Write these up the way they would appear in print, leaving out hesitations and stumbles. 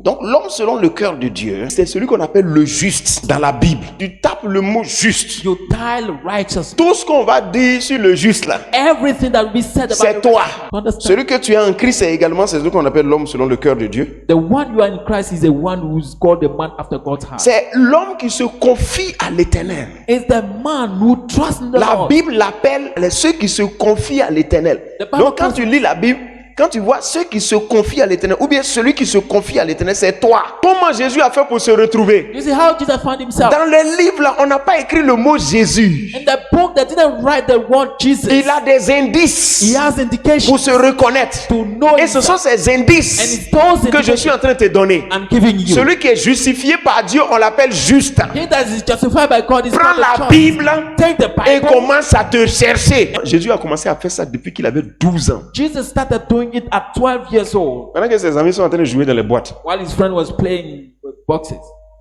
Donc l'homme selon le cœur de Dieu, c'est celui qu'on appelle le juste dans la Bible. Tu tapes le mot juste. You dial righteous. Tout ce qu'on va dire sur le juste là, Everything that we said about c'est the toi. righteous. Understand? Celui que tu es en Christ, c'est également celui qu'on appelle l'homme selon le cœur de Dieu. The one you are in Christ is the one who's called the man after God's heart. C'est l'homme qui se confie à l'Éternel. It's the man who trusts in the La Lord. Bible l'appelle ceux qui se confient à l'Éternel. The Bible Donc quand tu lis la Bible, quand tu vois ceux qui se confient à l'Éternel, ou bien celui qui se confie à l'Éternel, c'est toi. Comment Jésus a fait pour se retrouver? You see how Jesus found himself? Dans le livre là, on n'a pas écrit le mot Jésus. In the book that didn't write the word Jesus. Il a des He indices has indications pour se reconnaître. to know Et ce sont himself. ces And indices it's those que je suis en train de te donner. I'm giving you. Celui qui est justifié par Dieu, on l'appelle juste. He that is justified by God is Prends called the la just. Bible Take the et Bible. commence à te chercher. Jésus a commencé à faire ça depuis qu'il avait 12 ans. Jesus started doing it at 12 years old Pendant que ses amis sont en train de jouer dans les boîtes. while his friend was playing boxes.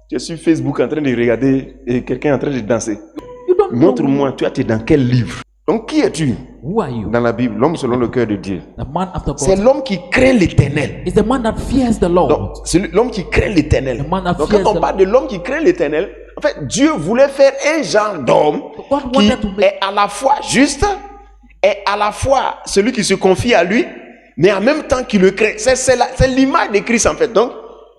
Tu es sur Facebook en train de regarder et quelqu'un est en train de danser. You don't know Montre-moi, tu es dans quel livre? Donc qui es-tu who are you? dans la Bible? L'homme selon le cœur de Dieu. The man after C'est God. l'homme qui craint l'Éternel. Is the man that fears the Lord. Donc c'est l'homme qui craint l'Éternel. The man that Donc fears quand on the parle de l'homme qui craint l'Éternel, en fait Dieu voulait faire un genre d'homme God qui wanted to make est à la fois juste et à la fois celui qui se confie à lui, mais en même temps qui le craint. C'est l'image de Christ en fait. Donc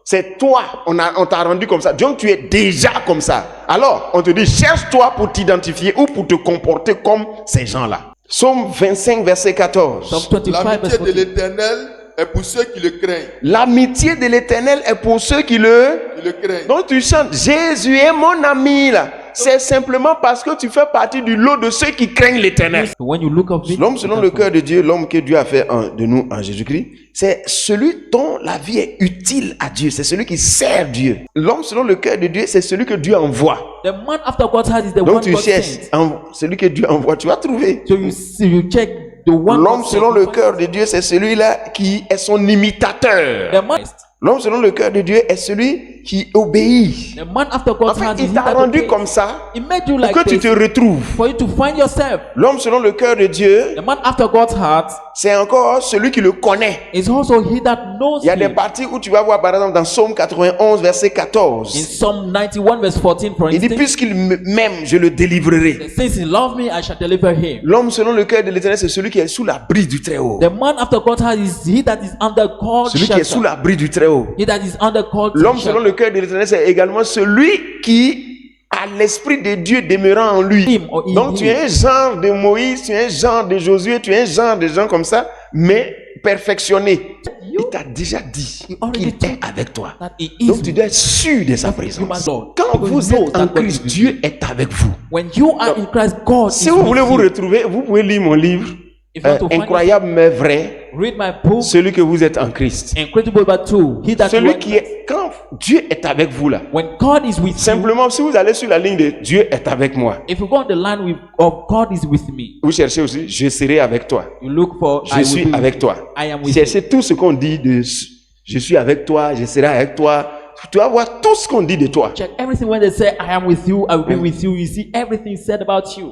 c'est toi, on t'a rendu comme ça. Donc tu es déjà comme ça. Alors on te dit cherche-toi pour t'identifier ou pour te comporter comme ces gens-là. Psaume 25 verset 14. Psalm 25 verse L'amitié de 14. l'Éternel est pour ceux qui le craignent. L'amitié de l'Éternel est pour ceux qui le... Qui le craignent. Donc tu chantes Jésus est mon ami là. C'est simplement parce que tu fais partie du lot de ceux qui craignent l'Éternel. So when you look of it, L'homme selon le cœur de Dieu, l'homme que Dieu a fait de nous en Jésus-Christ, c'est celui dont la vie est utile à Dieu. C'est celui qui sert Dieu. L'homme selon le cœur de Dieu, c'est celui que Dieu envoie. the man after God's heart is the Donc one tu God cherches sent. celui que Dieu envoie, tu vas trouver. So you see, you check the one. L'homme God selon sent. le cœur de Dieu, c'est celui-là qui est son imitateur. The man, L'homme selon le cœur de Dieu est celui qui obéit. the man after En God's fait, heart is il he t'a that rendu obeys. comme ça He made you pour like que tu this te retrouves. for you to find yourself. L'homme selon le cœur de Dieu, The man after God's heart c'est encore celui qui le connaît. is also he that knows Il y a des him. parties où tu vas voir, par exemple, dans Psaume 91, verset In 14. Psalm 91 verse 14, for Il dit, instance, puisqu'il m'aime, je le délivrerai. since he loved me, I shall deliver him. L'homme selon le cœur de l'Éternel, c'est celui qui est sous l'abri du Très-Haut. The man after God's heart is he that is under God's Celui qui est sous shelter. l'abri du Très-Haut. He that is under God's L'homme selon shelter. le cœur de l'Éternel, c'est également celui qui a l'esprit de Dieu demeurant en lui. Him or in Donc tu him. es un genre de Moïse, tu es un genre de Josué, tu es un genre de gens comme ça, mais perfectionné. Il t'a déjà dit He already qu'il est told avec toi. that he is Donc tu dois être sûr de sa You présence. must know. Quand Because vous you know êtes en that God Christ, is with Dieu est avec vous. When you are in Christ, God Si is vous with voulez vous you. retrouver, vous pouvez lire mon livre, If you want to find Incroyable mais vrai, Read my book, celui que vous êtes en Christ. Incredible but true. He that Celui worked- qui est, quand Dieu est avec vous là, When God is with you, simplement si vous allez sur la ligne de Dieu est avec moi, if you go on the line with of God is with me, vous cherchez aussi, je serai avec toi. you look for Je I will suis be with avec you. toi. I am with Cherchez tout ce qu'on dit de je suis avec toi, je serai avec toi. Tu vas voir tout ce qu'on dit de toi. you. Check everything when they say I am with you, I will be with you. You see everything said about you.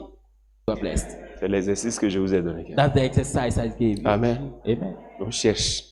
You are blessed. C'est l'exercice que je vous ai donné. That's the exercise I gave you. Amen. Amen. On cherche.